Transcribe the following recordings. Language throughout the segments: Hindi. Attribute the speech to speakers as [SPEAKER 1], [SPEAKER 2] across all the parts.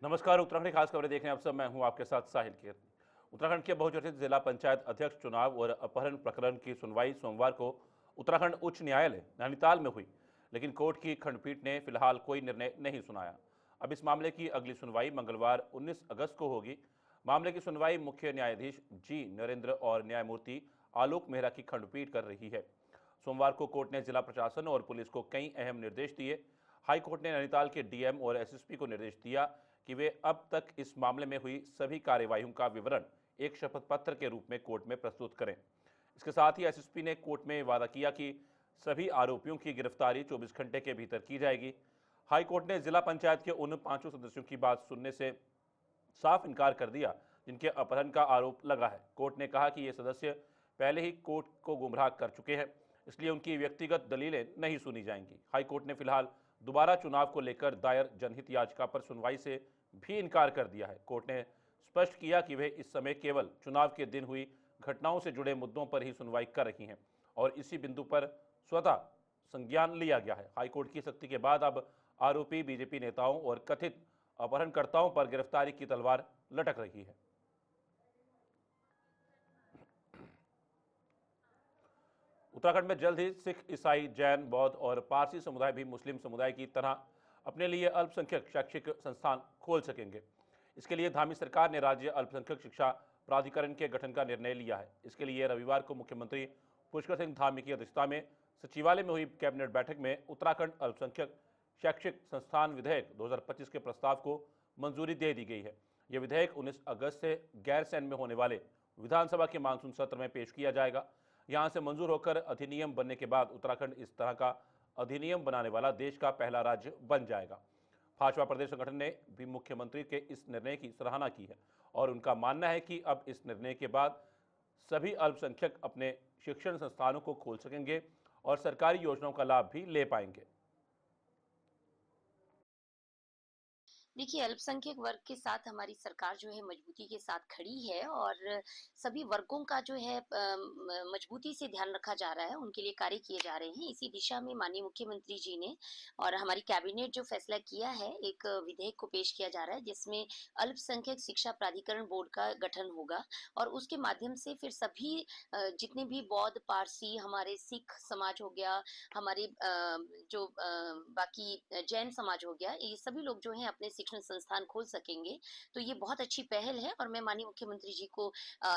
[SPEAKER 1] नमस्कार। उत्तराखंड की खास खबरें देखने आप सब, मैं हूं आपके साथ साहिल खेर। उत्तराखंड के बहुचर्चित जिला पंचायत अध्यक्ष चुनाव और अपहरण प्रकरण की सुनवाई सोमवार को उत्तराखंड उच्च न्यायालय नैनीताल में हुई, लेकिन कोर्ट की खंडपीठ ने फिलहाल कोई निर्णय नहीं सुनाया। अब इस मामले की अगली सुनवाई मंगलवार 19 अगस्त को होगी। मामले की सुनवाई मुख्य न्यायाधीश जी नरेंद्र और न्यायमूर्ति आलोक मेहरा की खंडपीठ कर रही है। सोमवार को कोर्ट ने जिला प्रशासन और पुलिस को कई अहम निर्देश दिए। हाई कोर्ट ने नैनीताल के डीएम और एसएसपी को निर्देश दिया कि वे अब तक इस मामले में हुई सभी कार्यवाहियों का विवरण एक शपथ पत्र के रूप में कोर्ट में प्रस्तुत करें। इसके साथ ही एसएसपी ने कोर्ट में वादा किया कि सभी आरोपियों की गिरफ्तारी 24 घंटे के भीतर की जाएगी। हाई कोर्ट ने जिला पंचायत के उन 5 सदस्यों की बात सुनने से साफ इनकार कर दिया जिनके अपहरण का आरोप लगा है। कोर्ट ने कहा कि ये सदस्य पहले ही कोर्ट को गुमराह कर चुके हैं, इसलिए उनकी व्यक्तिगत दलीलें नहीं सुनी जाएंगी। हाई कोर्ट ने फिलहाल दोबारा चुनाव को लेकर दायर जनहित याचिका पर सुनवाई से भी इनकार कर दिया है। कोर्ट ने स्पष्ट किया कि वे इस समय केवल चुनाव के दिन हुई घटनाओं से जुड़े मुद्दों पर ही सुनवाई कर रही हैं और इसी बिंदु पर स्वतः संज्ञान लिया गया है। हाईकोर्ट की सख्ती के बाद अब आरोपी बीजेपी नेताओं और कथित अपहरणकर्ताओं पर गिरफ्तारी की तलवार लटक रही है। उत्तराखंड में जल्द ही सिख, ईसाई, जैन, बौद्ध और पारसी समुदाय भी मुस्लिम समुदाय की तरह अपने लिए अल्पसंख्यक शैक्षिक संस्थान खोल सकेंगे। इसके लिए धामी सरकार ने राज्य अल्पसंख्यक शिक्षा प्राधिकरण के गठन का निर्णय लिया है। इसके लिए रविवार को मुख्यमंत्री पुष्कर सिंह धामी की अध्यक्षता में सचिवालय में हुई कैबिनेट बैठक में उत्तराखंड अल्पसंख्यक शैक्षिक संस्थान विधेयक 2025 के प्रस्ताव को मंजूरी दे दी गई है। यह विधेयक 19 अगस्त से गैरसैंण में होने वाले विधानसभा के मानसून सत्र में पेश किया जाएगा। यहां से मंजूर होकर अधिनियम बनने के बाद उत्तराखंड इस तरह का अधिनियम बनाने वाला देश का पहला राज्य बन जाएगा। भाजपा प्रदेश संगठन ने भी मुख्यमंत्री के इस निर्णय की सराहना की है और उनका मानना है कि अब इस निर्णय के बाद सभी अल्पसंख्यक अपने शिक्षण संस्थानों को खोल सकेंगे और सरकारी योजनाओं का लाभ भी ले पाएंगे।
[SPEAKER 2] देखिए, अल्पसंख्यक वर्ग के साथ हमारी सरकार जो है मजबूती के साथ खड़ी है और सभी वर्गों का जो है मजबूती से ध्यान रखा जा रहा है, उनके लिए कार्य किए जा रहे हैं। इसी दिशा में माननीय मुख्यमंत्री जी ने और हमारी कैबिनेट जो फैसला किया है, एक विधेयक को पेश किया जा रहा है जिसमें अल्पसंख्यक शिक्षा प्राधिकरण बोर्ड का गठन होगा और उसके माध्यम से फिर सभी जितने भी बौद्ध, पारसी, हमारे सिख समाज हो गया, हमारे जो बाकी जैन समाज हो गया, ये सभी लोग जो हैं अपने शिक्षण संस्थान खोल सकेंगे। तो ये बहुत अच्छी पहल है और मैं माननीय मुख्यमंत्री जी को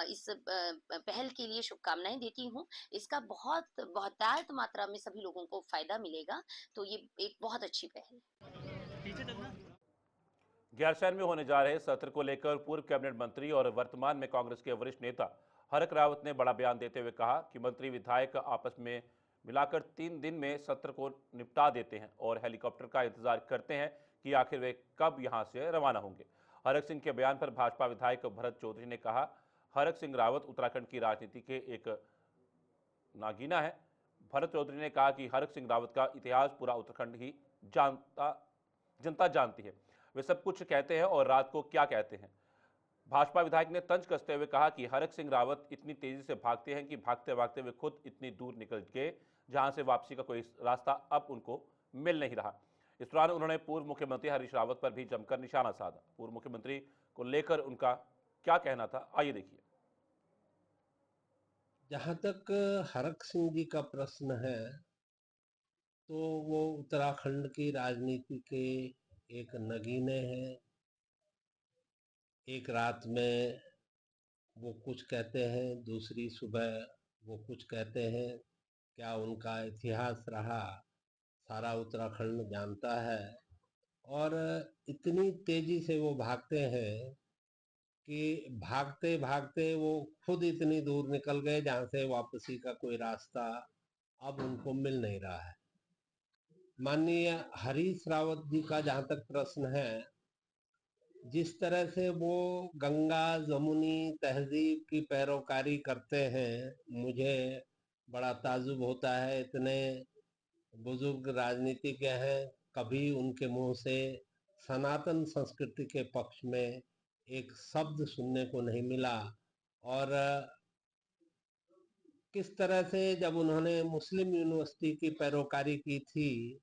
[SPEAKER 2] इस पहल के लिए शुभकामनाएँ देती हूँ। इसका बहुत बहुतायत मात्रा में सभी लोगों को फ़ायदा मिलेगा, तो ये एक बहुत अच्छी पहल है।
[SPEAKER 1] गैरसैंण में होने जा रहे सत्र को लेकर पूर्व कैबिनेट मंत्री और वर्तमान में कांग्रेस के वरिष्ठ नेता हरक रावत ने बड़ा बयान देते हुए कहा कि मंत्री विधायक आपस में मिलाकर 3 दिन में सत्र को निपटा देते हैं और हेलीकॉप्टर का इंतजार करते हैं कि आखिर वे कब यहां से रवाना होंगे। हरक सिंह के बयान पर भाजपा विधायक भरत चौधरी ने कहा, हरक सिंह रावत उत्तराखंड की राजनीति के एक नागीना है। भरत चौधरी ने कहा कि हरक सिंह रावत का इतिहास पूरा उत्तराखंड ही जानता जनता जानती है। वे सब कुछ कहते हैं और रात को क्या कहते हैं। भाजपा विधायक ने तंज कसते हुए कहा कि हरक सिंह रावत इतनी तेजी से भागते हैं कि भागते भागते वे खुद इतनी दूर निकल गए जहां से वापसी का कोई रास्ता अब उनको मिल नहीं रहा। इस दौरान उन्होंने पूर्व मुख्यमंत्री हरीश रावत पर भी जमकर निशाना साधा। पूर्व मुख्यमंत्री को लेकर उनका क्या कहना था, आइए देखिए।
[SPEAKER 3] जहाँ तक हरक सिंह जी का प्रश्न है, तो वो उत्तराखंड की राजनीति के एक नगीने हैं। एक रात में वो कुछ कहते हैं, दूसरी सुबह वो कुछ कहते हैं। क्या उनका इतिहास रहा, सारा उत्तराखंड जानता है। और इतनी तेजी से वो भागते हैं कि भागते भागते वो खुद इतनी दूर निकल गए जहाँ से वापसी का कोई रास्ता अब उनको मिल नहीं रहा है। माननीय हरीश रावत जी का जहाँ तक प्रश्न है, जिस तरह से वो गंगा जमुनी तहजीब की पैरोकारी करते हैं, मुझे बड़ा ताज्जुब होता है। इतने बुजुर्ग राजनीतिज्ञ हैं, कभी उनके मुंह से सनातन संस्कृति के पक्ष में एक शब्द सुनने को नहीं मिला। और किस तरह से जब उन्होंने मुस्लिम यूनिवर्सिटी की पैरोकारी की थी,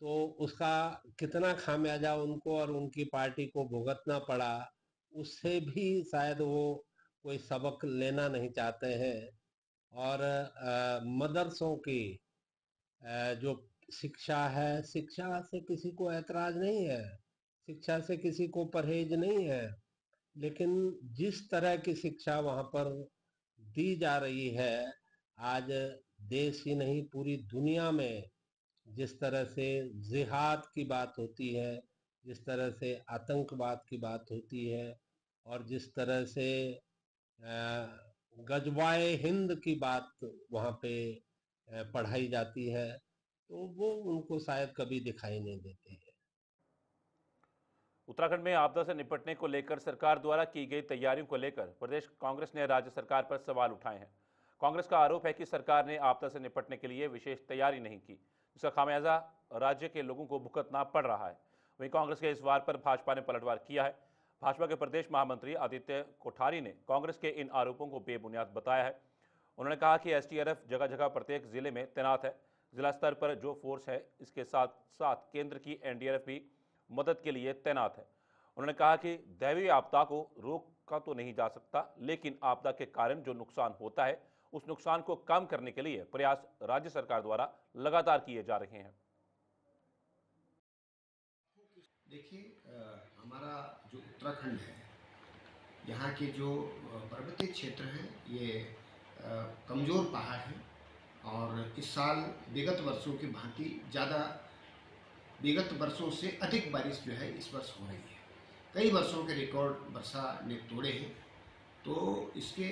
[SPEAKER 3] तो उसका कितना खामियाजा उनको और उनकी पार्टी को भुगतना पड़ा, उससे भी शायद वो कोई सबक लेना नहीं चाहते हैं। और मदरसों की जो शिक्षा है, शिक्षा से किसी को ऐतराज नहीं है, शिक्षा से किसी को परहेज नहीं है, लेकिन जिस तरह की शिक्षा वहाँ पर दी जा रही है, आज देश ही नहीं पूरी दुनिया में जिस तरह से जिहाद की बात होती है, जिस तरह से आतंकवाद की बात होती है, और जिस तरह से गजवाए हिंद की बात वहाँ पे पढ़ाई जाती है, तो वो उनको शायद कभी दिखाई नहीं देती है।
[SPEAKER 1] उत्तराखंड में आपदा से निपटने को लेकर सरकार द्वारा की गई तैयारियों को लेकर प्रदेश कांग्रेस ने राज्य सरकार पर सवाल उठाए हैं। कांग्रेस का आरोप है कि सरकार ने आपदा से निपटने के लिए विशेष तैयारी नहीं की, जिसका खामियाजा राज्य के लोगों को भुगतना पड़ रहा है। वहीं कांग्रेस के इस वार पर भाजपा ने पलटवार किया है। भाजपा के प्रदेश महामंत्री आदित्य कोठारी ने कांग्रेस के इन आरोपों को बेबुनियाद बताया है। उन्होंने कहा कि एसटीआरएफ जगह जगह प्रत्येक जिले में तैनात है। जिला स्तर पर जो फोर्स है, इसके साथ साथ केंद्र की एनडीआरएफ भी मदद के लिए तैनात है। उन्होंने कहा कि दैवीय आपदा को रोका तो नहीं जा सकता, लेकिन आपदा के कारण जो नुकसान होता है, उस नुकसान को कम करने के लिए प्रयास राज्य सरकार द्वारा लगातार किए जा रहे हैं।
[SPEAKER 4] देखिए, हमारा जो उत्तराखंड है, यहाँ के जो पर्वतीय क्षेत्र हैं, ये कमज़ोर पहाड़ हैं और इस साल विगत वर्षों की भांति विगत वर्षों से अधिक बारिश जो है इस वर्ष हो रही है। कई वर्षों के रिकॉर्ड वर्षा ने तोड़े हैं, तो इसके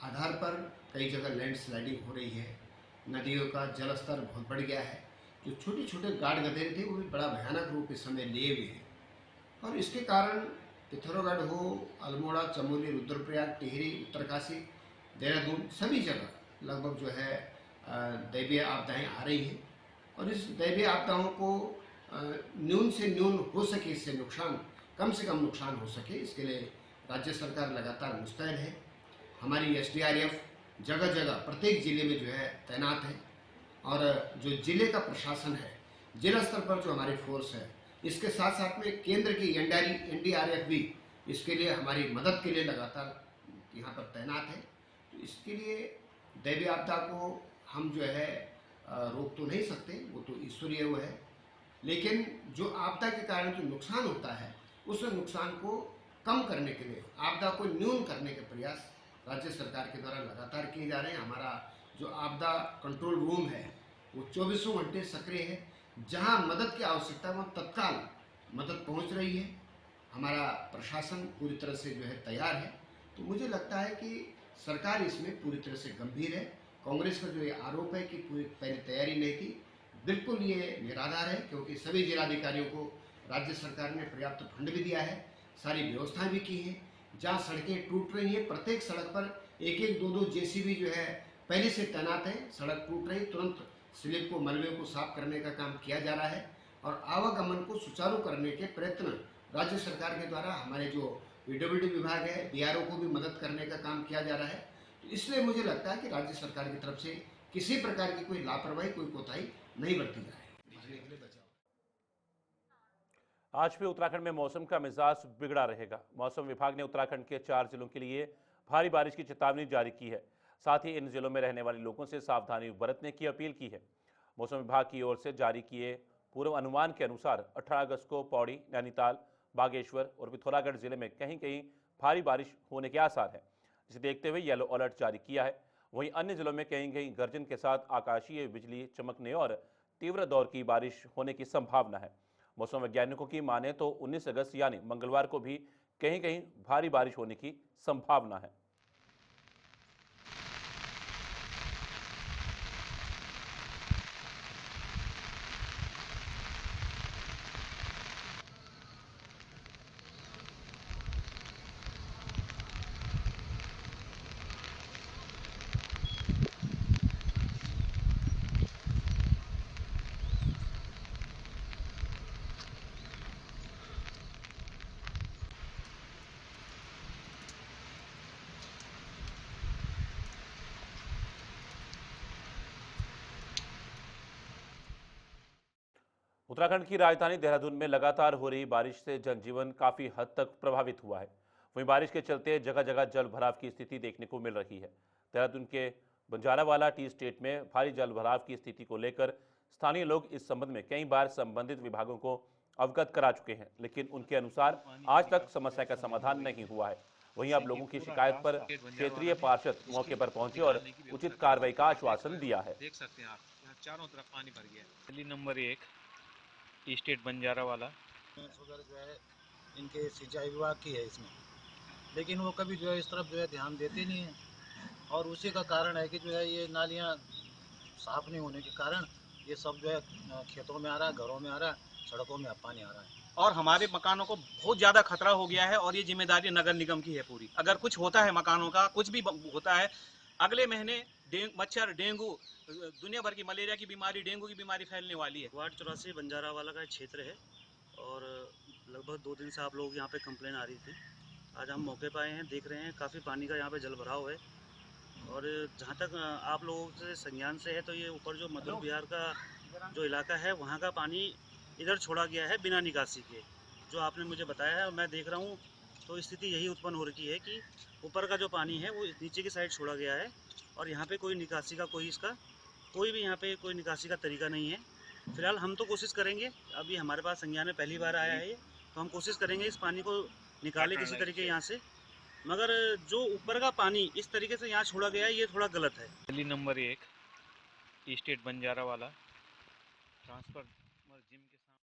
[SPEAKER 4] आधार पर कई जगह लैंडस्लाइडिंग हो रही है, नदियों का जल स्तर बहुत बढ़ गया है। जो छोटे छोटे गाढ़ गड्ढे थे वो भी बड़ा भयानक रूप इस समय लिए हुए हैं, और इसके कारण पिथौरागढ़ हो, अल्मोड़ा, चमोली, रुद्रप्रयाग, टिहरी, उत्तरकाशी, देहरादून, सभी जगह लगभग जो है दैवीय आपदाएं आ रही हैं। और इस दैवीय आपदाओं को न्यून से न्यून हो सके, इससे नुकसान कम से कम नुकसान हो सके, इसके लिए राज्य सरकार लगातार मुस्तैद है। हमारी एसडीआरएफ जगह जगह प्रत्येक जिले में जो है तैनात है, और जो जिले का प्रशासन है, जिला स्तर पर जो हमारी फोर्स है, इसके साथ साथ में केंद्र की एनडीआरएफ भी इसके लिए हमारी मदद के लिए लगातार यहाँ पर तैनात है। तो इसके लिए दैवीय आपदा को हम जो है रोक तो नहीं सकते, वो तो ईश्वरीय वो है, लेकिन जो आपदा के कारण जो नुकसान होता है, उस नुकसान को कम करने के लिए, आपदा को न्यून करने के प्रयास राज्य सरकार के द्वारा लगातार किए जा रहे हैं। हमारा जो आपदा कंट्रोल रूम है वो 24 घंटे सक्रिय है। जहां मदद की आवश्यकता वहां तत्काल मदद पहुंच रही है। हमारा प्रशासन पूरी तरह से जो है तैयार है। तो मुझे लगता है कि सरकार इसमें पूरी तरह से गंभीर है। कांग्रेस का जो ये आरोप है कि पूरी पहले तैयारी नहीं थी, बिल्कुल ये निराधार है, क्योंकि सभी जिलाधिकारियों को राज्य सरकार ने पर्याप्त फंड भी दिया है, सारी व्यवस्थाएं भी की हैं। जहाँ सड़कें टूट रही हैं, प्रत्येक सड़क पर एक एक दो दो जेसीबी जो है पहले से तैनात है। सड़क टूट रही, तुरंत स्लिप को, मलबे को साफ करने का काम किया जा रहा है, और आवागमन को सुचारू करने के प्रयत्न राज्य सरकार के द्वारा, हमारे जो पीडब्ल्यूडी विभाग है, बीआरओ को भी मदद करने का काम किया जा रहा है। तो इसलिए मुझे लगता है कि राज्य सरकार की तरफ से किसी प्रकार की कोई लापरवाही, कोई कोताही नहीं बरती जा रही। बिजली के लिए बचाव।
[SPEAKER 1] आज भी उत्तराखंड में मौसम का मिजाज बिगड़ा रहेगा। मौसम विभाग ने उत्तराखंड के 4 जिलों के लिए भारी बारिश की चेतावनी जारी की है। साथ ही इन जिलों में रहने वाले लोगों से सावधानी बरतने की अपील की है। मौसम विभाग की ओर से जारी किए पूर्व अनुमान के अनुसार 18 अगस्त को पौड़ी, नैनीताल, बागेश्वर और पिथौरागढ़ जिले में कहीं कहीं भारी बारिश होने के आसार है, जिसे देखते हुए येलो अलर्ट जारी किया है। वहीं अन्य जिलों में कहीं कहीं गर्जन के साथ आकाशीय बिजली चमकने और तीव्र दौर की बारिश होने की संभावना है। मौसम वैज्ञानिकों की माने तो 19 अगस्त यानी मंगलवार को भी कहीं कहीं भारी बारिश होने की संभावना है। उत्तराखंड की राजधानी देहरादून में लगातार हो रही बारिश से जनजीवन काफी हद तक प्रभावित हुआ है। वहीं बारिश के चलते जगह जगह जल भराव की स्थिति देखने को मिल रही है। देहरादून के बंजारावाला टी स्टेट में भारी जल भराव की स्थिति को लेकर स्थानीय लोग इस संबंध में कई बार संबंधित विभागों को अवगत करा चुके हैं, लेकिन उनके अनुसार आज तक समस्या का समाधान नहीं हुआ है। वहीं अब लोगों की शिकायत पर क्षेत्रीय पार्षद मौके पर पहुंचे और उचित कार्रवाई का आश्वासन दिया है।
[SPEAKER 5] देख सकते हैं आप, यहाँ चारों तरफ पानी भर गया है। गली नंबर 1 टी स्टेट बंजारावाला
[SPEAKER 6] वगैरह जो है इनके सिंचाई विभाग की है इसमें, लेकिन वो कभी जो है इस तरफ जो है ध्यान देते नहीं है। और उसी का कारण है कि जो है ये नालियाँ साफ नहीं होने के कारण ये सब जो है खेतों में आ रहा है, घरों में आ रहा है, सड़कों में पानी आ रहा है।
[SPEAKER 5] और हमारे मकानों को बहुत ज़्यादा खतरा हो गया है और ये जिम्मेदारी नगर निगम की है पूरी। अगर कुछ होता है मकानों का, कुछ भी होता है, अगले महीने मच्छर, डेंगू, दुनिया भर की मलेरिया की बीमारी, डेंगू की बीमारी फैलने वाली है।
[SPEAKER 7] वार्ड 84 बंजारावाला का क्षेत्र है और लगभग 2 दिन से आप लोग यहाँ पे कंप्लेन आ रही थी। आज हम मौके पर आए हैं, देख रहे हैं काफ़ी पानी का यहाँ पे जल भराव है। और जहाँ तक आप लोगों से संज्ञान से है तो ये ऊपर जो मधुर बिहार का जो इलाका है वहाँ का पानी इधर छोड़ा गया है बिना निकासी के। जो आपने मुझे बताया है और मैं देख रहा हूँ तो स्थिति यही उत्पन्न हो रही है कि ऊपर का जो पानी है वो नीचे की साइड छोड़ा गया है और यहाँ पे कोई निकासी का कोई भी यहाँ पे कोई निकासी का तरीका नहीं है। फिलहाल हम तो कोशिश करेंगे, अभी हमारे पास संज्ञान में पहली बार आया है ये, तो हम कोशिश करेंगे इस पानी को निकाले किसी तरीके यहाँ से। मगर जो ऊपर का पानी इस तरीके से यहाँ छोड़ा गया है ये थोड़ा गलत है।
[SPEAKER 5] गली number 1 T state Banjarawala transfer gym के सामने।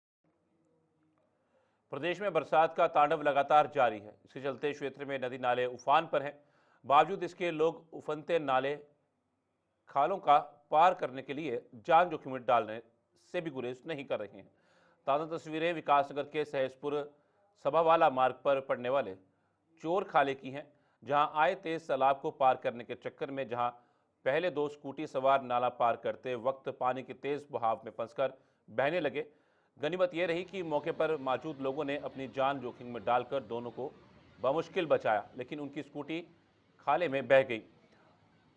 [SPEAKER 1] प्रदेश में बरसात का तांडव लगातार जारी है। इसके चलते क्षेत्र में नदी नाले उफान पर हैं। बावजूद इसके लोग उफनते नाले खालों का पार करने के लिए जान जोखिम में डालने से भी गुरेज नहीं कर रहे हैं। ताज़ा तस्वीरें विकासनगर के सहसपुर सभावाला मार्ग पर पड़ने वाले चोर खाले की हैं, जहां आए तेज सैलाब को पार करने के चक्कर में जहां पहले 2 स्कूटी सवार नाला पार करते वक्त पानी के तेज बहाव में फंसकर बहने लगे। गनीमत यह रही कि मौके पर मौजूद लोगों ने अपनी जान जोखिम में डालकर दोनों को बमुश्किल बचाया, लेकिन उनकी स्कूटी खाले में बह गई।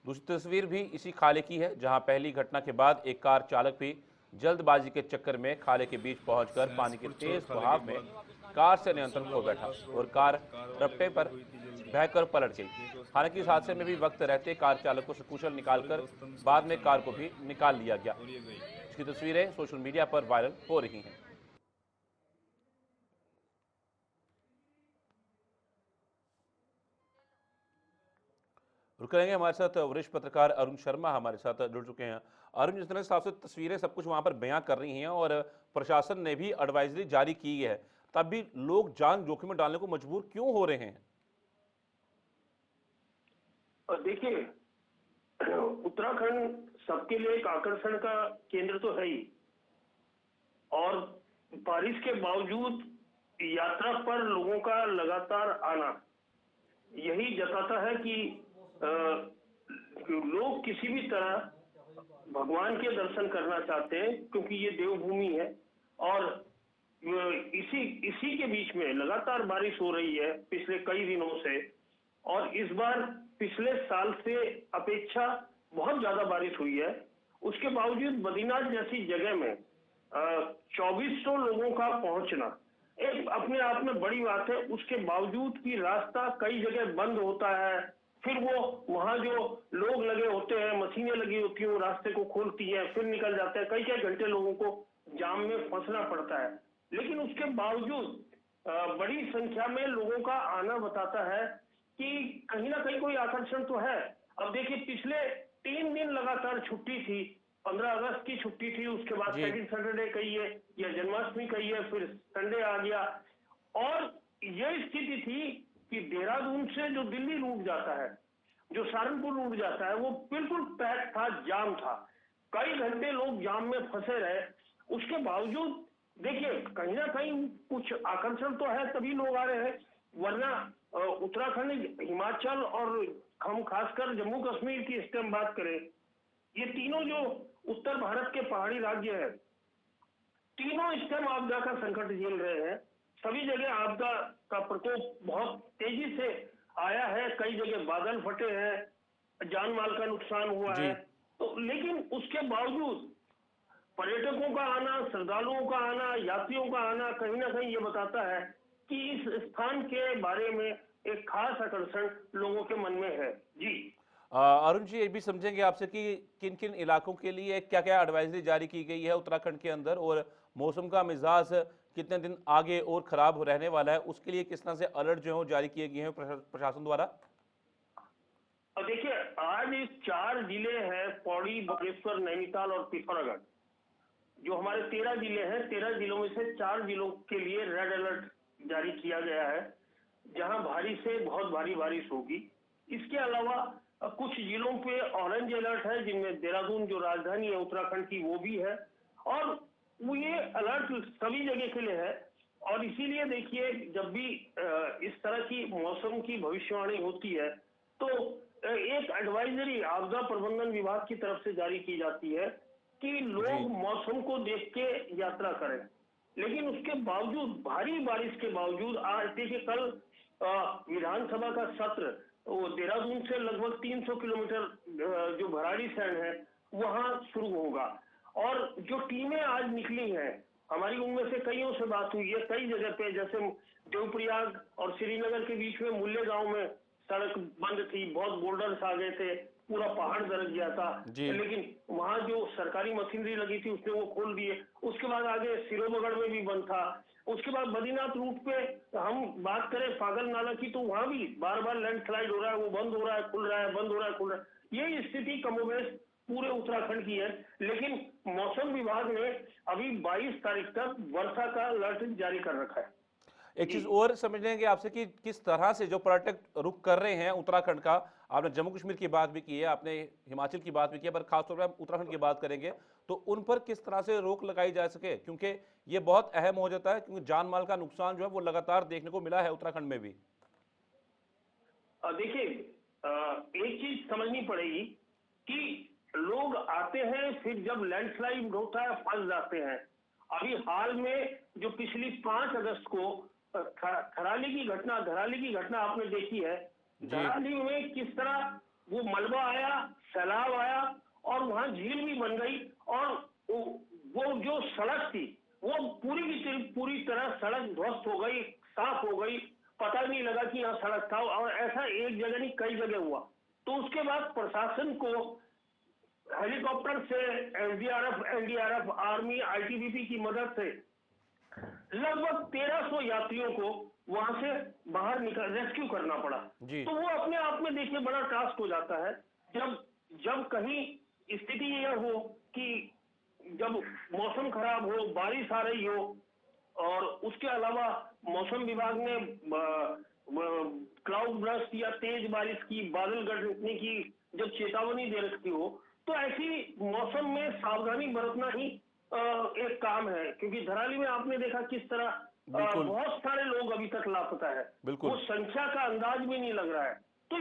[SPEAKER 1] दूसरी तस्वीर भी इसी खाले की है, जहां पहली घटना के बाद एक कार चालक भी जल्दबाजी के चक्कर में खाले के बीच पहुंचकर पानी के तेज बहाव में कार से नियंत्रण खो बैठा और कार रपटे पर बहकर पलट गई। हालांकि इस हादसे में भी वक्त रहते कार चालक को सकुशल निकालकर बाद में कार को भी निकाल लिया गया। इसकी तस्वीरें सोशल मीडिया पर वायरल हो रही हैं। रुक करेंगे, हमारे साथ वरिष्ठ पत्रकार अरुण शर्मा हमारे साथ जुड़ चुके हैं। अरुण, जिस तरह से साफ तस्वीरें सब कुछ वहां पर बयां कर रही हैं और प्रशासन ने भी एडवाइजरी जारी की है, तब भी लोग जान जोखिम में डालने को मजबूर क्यों हो रहे हैं?
[SPEAKER 8] देखिए, उत्तराखंड सबके लिए एक आकर्षण का केंद्र तो है ही, और बारिश के बावजूद यात्रा पर लोगों का लगातार आना यही जताता है कि लोग किसी भी तरह भगवान के दर्शन करना चाहते हैं, क्योंकि ये देवभूमि है। और इसी के बीच में लगातार बारिश हो रही है पिछले कई दिनों से, और इस बार पिछले साल से अपेक्षा बहुत ज्यादा बारिश हुई है। उसके बावजूद बद्रीनाथ जैसी जगह में 2400 लोगों का पहुंचना एक अपने आप में बड़ी बात है। उसके बावजूद भी रास्ता कई जगह बंद होता है, फिर वो वहां जो लोग लगे होते हैं, मशीनें लगी होती हैं, वो रास्ते को खोलती हैं, फिर निकल जाते हैं। कई कई घंटे लोगों को जाम में फंसना पड़ता है। लेकिन उसके बावजूद बड़ी संख्या में लोगों का आना बताता है कि कहीं ना कहीं कोई आकर्षण तो है। अब देखिए, पिछले 3 दिन लगातार छुट्टी थी। 15 अगस्त की छुट्टी थी, उसके बाद सेकंड सैटरडे कहिए या जन्माष्टमी कहिए, फिर संडे आ गया। और ये स्थिति थी कि देहरादून से जो दिल्ली रूट जाता है, जो सहारनपुर रूट जाता है, वो बिल्कुल पैक था, जाम था। कई घंटे लोग जाम में फंसे रहे। उसके बावजूद देखिए, कहीं ना कहीं कुछ आकर्षण तो है, तभी लोग आ रहे हैं। वरना उत्तराखंड, हिमाचल और हम खासकर जम्मू कश्मीर की इससे हम बात करें, ये तीनों जो उत्तर भारत के पहाड़ी राज्य हैं, तीनों इस टाइम आपदा का संकट झेल रहे हैं। सभी जगह आपदा का प्रकोप बहुत तेजी से आया है। कई जगह बादल फटे हैं, जान माल का नुकसान हुआ है। तो लेकिन उसके बावजूद पर्यटकों का आना, श्रद्धालुओं का आना, यात्रियों का आना कहीं ना कहीं ये बताता है कि इस स्थान के बारे में एक खास आकर्षण लोगों के मन में है। जी
[SPEAKER 1] अरुण जी, ये भी समझेंगे आपसे कि किन किन इलाकों के लिए क्या क्या एडवाइजरी जारी की गई है उत्तराखंड के अंदर, और मौसम का मिजाज कितने दिन आगे और खराब रहने वाला है, उसके लिए किस तरह से अलर्ट जो है वो जारी किए गए हैं प्रशासन द्वारा?
[SPEAKER 8] अब देखिए, आज 4 जिले हैं, पौड़ी, बागेश्वर, नैनीताल और पिथौरागढ़, जो हमारे 13 जिले हैं। 13 जिलों में से 4 जिलों के लिए रेड अलर्ट जारी किया गया है, जहां भारी से बहुत भारी बारिश होगी। इसके अलावा कुछ जिलों पे ऑरेंज अलर्ट है, जिनमें देहरादून जो राजधानी है उत्तराखंड की वो भी है, और वो ये अलर्ट सभी जगह के लिए है। और इसीलिए देखिए, जब भी इस तरह की मौसम की भविष्यवाणी होती है तो एक एडवाइजरी आपदा प्रबंधन विभाग की तरफ से जारी की जाती है कि लोग मौसम को देख के यात्रा करें। लेकिन उसके बावजूद, भारी बारिश के बावजूद, आज देखिए कल विधानसभा का सत्र वो देहरादून से लगभग 300 किलोमीटर जो भराड़ीसैंण है वहां शुरू होगा। और जो टीमें आज निकली हैं हमारी, उनमें से कईयों से बात हुई है। कई जगह पे, जैसे देवप्रयाग और श्रीनगर के बीच में मुल्ले गांव में सड़क बंद थी, बहुत बोल्डर्स आ गए थे, पूरा पहाड़ दरक गया था, लेकिन वहां जो सरकारी मशीनरी लगी थी उसने वो खोल दिए। उसके बाद आगे सिरोबगढ़ में भी बंद था। उसके बाद बद्रीनाथ रूट पे हम बात करें पागल नाला की, तो वहां भी बार बार लैंडस्लाइड हो रहा है, वो बंद हो रहा है, खुल रहा है, बंद हो रहा है, खुल रहा है। ये स्थिति कमोबेश पूरे उत्तराखंड की है। लेकिन मौसम विभाग ने अभी 22 तारीख तक वर्षा का अलर्ट जारी कर रखा है।
[SPEAKER 1] एक चीज और समझ लेंगे आपसे कि किस तरह से जो पर्यटक रुख कर रहे हैं उत्तराखंड का, आपने जम्मू कश्मीर की बात भी की है, आपने हिमाचल की बात भी की है, पर खासतौर पर हम उत्तराखंड की बात करेंगे तो उन पर किस तरह से रोक लगाई जा सके, क्योंकि ये बहुत अहम हो जाता है, क्योंकि जान माल का नुकसान जो है वो लगातार देखने को मिला है उत्तराखंड में भी।
[SPEAKER 8] देखिए, एक चीज समझनी पड़ेगी कि लोग आते हैं, फिर जब लैंडस्लाइड होता है फंस जाते हैं। अभी हाल में जो पिछली 5 अगस्त को धराली की घटना आपने देखी है। धराली में किस तरह वो मलबा आया, सैलाब आया और वहां झील भी बन गई, और वो जो सड़क थी वो पूरी की पूरी तरह सड़क ध्वस्त हो गई, साफ हो गई, पता नहीं लगा कि यहाँ सड़क था। और ऐसा एक जगह नहीं, कई जगह हुआ। तो उसके बाद प्रशासन को हेलीकॉप्टर से एसडीआरएफ, एनडीआरएफ, आर्मी, आईटीबीपी की मदद से लगभग 1300 यात्रियों को वहां से बाहर रेस्क्यू करना पड़ा। तो वो अपने आप में देखिए बड़ा टास्क हो जाता है। जब कहीं स्थिति यह हो कि जब मौसम खराब हो, बारिश आ रही हो, और उसके अलावा मौसम विभाग ने क्लाउड बर्स्ट या तेज बारिश की, बादल गरजने की जब चेतावनी दे रखी हो, तो ऐसी मौसम में सावधानी बरतना ही एक काम है। क्योंकि धराली में आपने देखा किस तरह बहुत सारे लोग अभी तक लापता है, वो संख्या का अंदाज भी नहीं लग रहा है। तो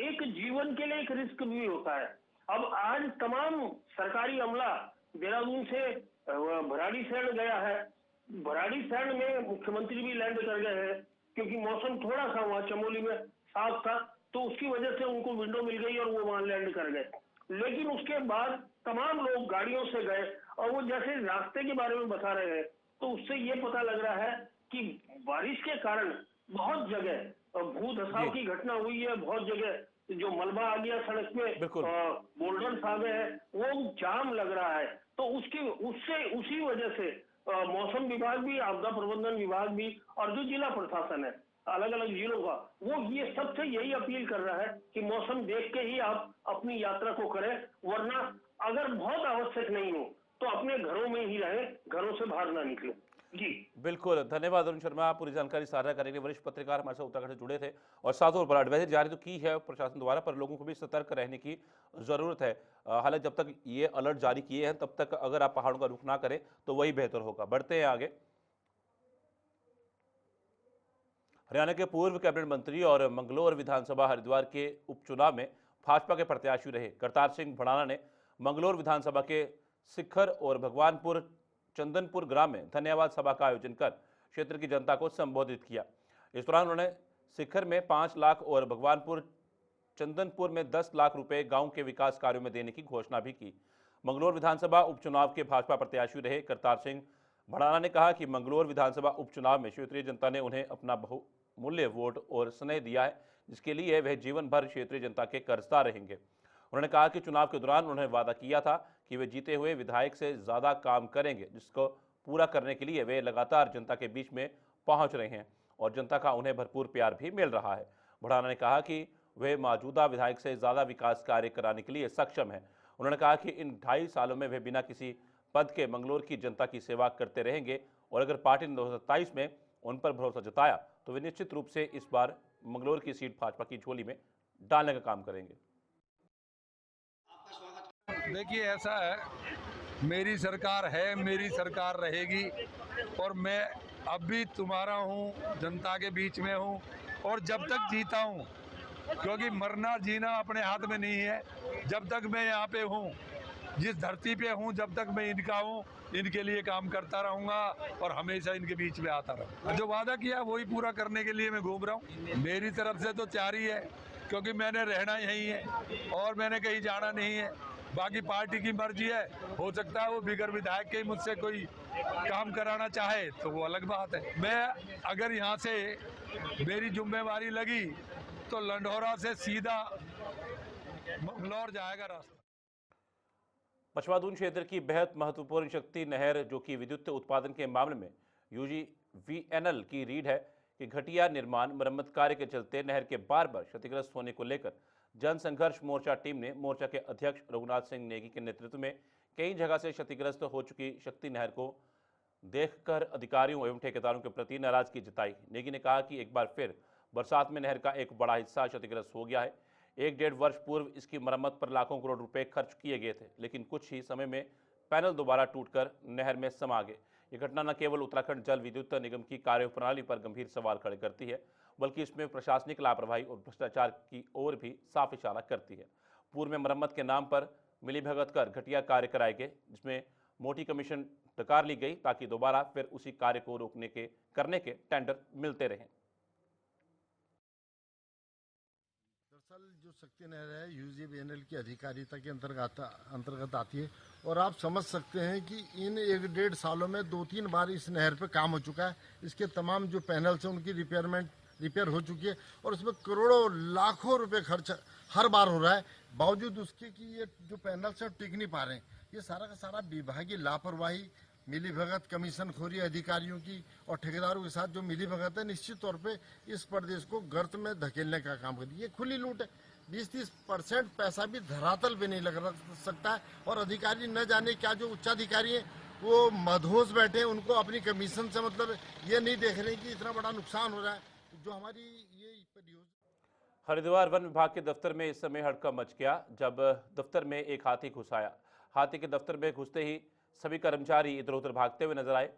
[SPEAKER 8] एक जीवन के लिए एक रिस्क भी होता है। अब आज तमाम सरकारी अमला देहरादून से भराड़ीसैंण गया है। भराड़ीसैंण में मुख्यमंत्री भी लैंड कर गए हैं, क्योंकि मौसम थोड़ा सा वहां चमोली में साफ था, तो उसकी वजह से उनको विंडो मिल गई और वो वहां लैंड कर गए। लेकिन उसके बाद तमाम लोग गाड़ियों से गए, और वो जैसे रास्ते के बारे में बता रहे हैं तो उससे ये पता लग रहा है कि बारिश के कारण बहुत जगह भू धसाव की घटना हुई है। बहुत जगह जो मलबा आ गया सड़क पे, बोल्डर्स आ गए हैं, वो जाम लग रहा है। तो उसी वजह से मौसम विभाग भी, आपदा प्रबंधन विभाग भी, और जो जिला प्रशासन है अलग अलग जिलों का, वो ये सबसे यही अपील कर रहा है कि मौसम देख के ही आप अपनी यात्रा को करें, वरना अगर बहुत आवश्यक नहीं हो तो अपने घरों में ही रहें, घरों से बाहर ना निकले। जी
[SPEAKER 1] बिल्कुल, धन्यवाद अरुण शर्मा, पूरी जानकारी साझा करने के लिए। वरिष्ठ पत्रकार हमारे साथ उत्तराखंड से जुड़े थे, और साथ और एडवाइजरी जारी तो की है प्रशासन द्वारा, पर लोगों को भी सतर्क रहने की जरूरत है। हालांकि जब तक ये अलर्ट जारी किए हैं तब तक अगर आप पहाड़ों का रुख ना करें तो वही बेहतर होगा। बढ़ते हैं आगे। हरियाणा के पूर्व कैबिनेट मंत्री और मंगलौर विधानसभा हरिद्वार के उपचुनाव में भाजपा के प्रत्याशी रहे करतार सिंह भड़ाना ने मंगलौर विधानसभा के सिखर और भगवानपुर चंदनपुर ग्राम में धन्यवाद सभा का आयोजन कर क्षेत्र की जनता को संबोधित किया। इस दौरान उन्होंने सिखर में 5 लाख और भगवानपुर चंदनपुर में 10 लाख रुपए गांव के विकास कार्यों में देने की घोषणा भी की। मंगलौर विधानसभा उपचुनाव के भाजपा प्रत्याशी रहे करतार सिंह भड़ाना ने कहा कि मंगलौर विधानसभा उपचुनाव में क्षेत्रीय जनता ने उन्हें अपना बहुमूल्य वोट और स्नेह दिया है, जिसके लिए वह जीवन भर क्षेत्रीय जनता के कर्जदार रहेंगे। उन्होंने कहा कि चुनाव के दौरान उन्होंने वादा किया था कि वे जीते हुए विधायक से ज़्यादा काम करेंगे, जिसको पूरा करने के लिए वे लगातार जनता के बीच में पहुंच रहे हैं और जनता का उन्हें भरपूर प्यार भी मिल रहा है। भड़ाना ने कहा कि वे मौजूदा विधायक से ज़्यादा विकास कार्य कराने के लिए सक्षम हैं। उन्होंने कहा कि इन 2.5 सालों में वे बिना किसी पद के मंगलौर की जनता की सेवा करते रहेंगे और अगर पार्टी ने 2027 में उन पर भरोसा जताया तो वे निश्चित रूप से इस बार मंगलौर की सीट भाजपा की झोली में डालने का काम करेंगे।
[SPEAKER 9] देखिए, ऐसा है, मेरी सरकार है, मेरी सरकार रहेगी और मैं अब भी तुम्हारा हूँ, जनता के बीच में हूँ और जब तक जीता हूँ, क्योंकि मरना जीना अपने हाथ में नहीं है। जब तक मैं यहाँ पे हूँ, जिस धरती पे हूँ, जब तक मैं इनका हूँ, इनके लिए काम करता रहूँगा और हमेशा इनके बीच में आता रहूँगा। जो वादा किया वही पूरा करने के लिए मैं घूम रहा हूँ। मेरी तरफ से तो तैयारी है, क्योंकि मैंने रहना यहीं है और मैंने कहीं जाना नहीं है। बाकी पार्टी की मर्जी है, हो सकता है वो बिगर विधायक के मुझसे कोई काम कराना चाहे तो वो अलग बात है। मैं अगर यहाँ से मेरी जिम्मेवारी लगी तो लंढौरा से सीधा मंगलौर जाएगा रास्ता।
[SPEAKER 1] पचवादून क्षेत्र की बेहद महत्वपूर्ण शक्ति नहर, जो कि विद्युत उत्पादन के मामले में UGVNL की रीढ़ है, कि घटिया निर्माण मरम्मत कार्य के चलते नहर के बार बार क्षतिग्रस्त होने को लेकर जन संघर्ष मोर्चा टीम ने मोर्चा के अध्यक्ष रघुनाथ सिंह नेगी के नेतृत्व में कई जगह से क्षतिग्रस्त हो चुकी शक्ति नहर को देखकर अधिकारियों एवं ठेकेदारों के प्रति नाराजगी जताई। नेगी ने कहा कि एक बार फिर बरसात में नहर का एक बड़ा हिस्सा क्षतिग्रस्त हो गया है। 1-1.5 वर्ष पूर्व इसकी मरम्मत पर लाखों करोड़ रुपए खर्च किए गए थे, लेकिन कुछ ही समय में पैनल दोबारा टूटकर नहर में समा गए। ये घटना न केवल उत्तराखंड जल विद्युत निगम की कार्यप्रणाली पर गंभीर सवाल खड़े करती है, बल्कि इसमें प्रशासनिक लापरवाही और भ्रष्टाचार की ओर भी साफ इशारा करती है। पूर्व में मरम्मत के नाम पर मिलीभगत कर घटिया कार्य कराए गए, जिसमें मोटी कमीशन नकार ली गई ताकि दोबारा फिर उसी कार्य को करने के टेंडर मिलते रहें।
[SPEAKER 10] दरअसल जो शक्ति नहर है UGVNL की अधिकारिता के अंतर्गत आती है और आप समझ सकते हैं कि इन 1-1.5 सालों में 2-3 बार इस नहर पे काम हो चुका है। इसके तमाम जो पैनल्स हैं उनकी रिपेयर हो चुकी है और उसमें करोड़ों लाखों रुपए खर्च हर बार हो रहा है। बावजूद उसके कि ये जो पैनल्स हैं टिक नहीं पा रहे हैं। ये सारा का सारा विभागीय लापरवाही, मिलीभगत, कमीशनखोरी अधिकारियों की और ठेकेदारों के साथ जो मिलीभगत है, निश्चित तौर पे इस प्रदेश को गर्त में धकेलने का काम करती है। ये खुली लूट है। 20-30% पैसा भी धरातल पे नहीं लग सकता है और अधिकारी न जाने क्या जो उच्चाधिकारी हैं वो मदहोश बैठे हैं, उनको अपनी कमीशन से मतलब ये नहीं देख रहे कि इतना बड़ा नुकसान हो रहा है। जो हमारी ये परियोजना।
[SPEAKER 1] हरिद्वार वन विभाग के दफ्तर में इस समय हड़कंप मच गया जब दफ्तर में एक हाथी घुस आया। हाथी के दफ्तर में घुसते ही सभी कर्मचारी इधर उधर भागते हुए नजर आए।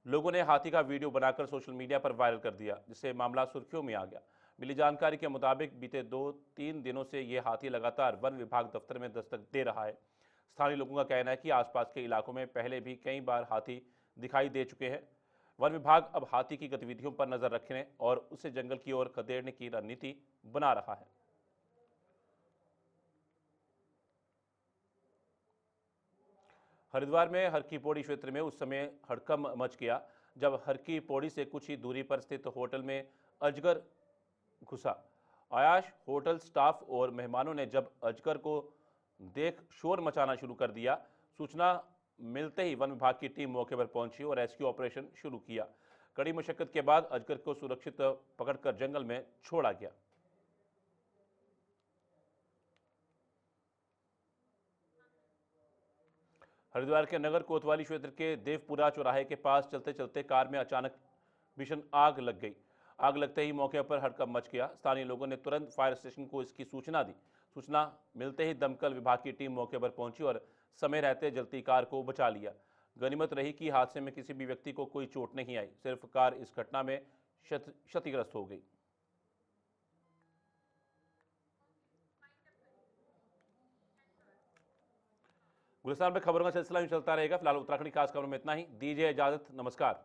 [SPEAKER 1] लोगों ने हाथी का वीडियो बनाकर सोशल मीडिया पर वायरल कर दिया, जिससे मामला सुर्खियों में आ गया। मिली जानकारी के मुताबिक बीते 2-3 दिनों से ये हाथी लगातार वन विभाग दफ्तर में दस्तक दे रहा है। स्थानीय लोगों का कहना है कि आसपास के इलाकों में पहले भी कई बार हाथी दिखाई दे चुके हैं। वन विभाग अब हाथी की गतिविधियों पर नजर रखने और उसे जंगल की ओर खदेड़ने की रणनीति बना रहा है। हरिद्वार में हर की पौड़ी क्षेत्र में उस समय हड़कंप मच गया जब हर की पौड़ी से कुछ ही दूरी पर स्थित होटल में अजगर घुसा। आयाश होटल स्टाफ और मेहमानों ने जब अजगर को देख शोर मचाना शुरू कर दिया। सूचना मिलते ही वन विभाग की टीम मौके पर पहुंची और रेस्क्यू ऑपरेशन शुरू किया। कड़ी मशक्कत के बाद अजगर को सुरक्षित पकड़कर जंगल में छोड़ा गया। हरिद्वार के नगर कोतवाली क्षेत्र के देवपुरा चौराहे के पास चलते चलते कार में अचानक भीषण आग लग गई। आग लगते ही मौके पर हड़कंप मच गया। स्थानीय लोगों ने तुरंत फायर स्टेशन को इसकी सूचना दी। सूचना मिलते ही दमकल विभाग की टीम मौके पर पहुंची और समय रहते जलती कार को बचा लिया। गनीमत रही कि हादसे में किसी भी व्यक्ति को कोई चोट नहीं आई, सिर्फ कार इस घटना में क्षतिग्रस्त हो गई। गुलिस्तान में खबरों का सिलसिला यूं चलता रहेगा। फिलहाल उत्तराखंड की खास खबरों में इतना ही। दीजिए इजाजत, नमस्कार।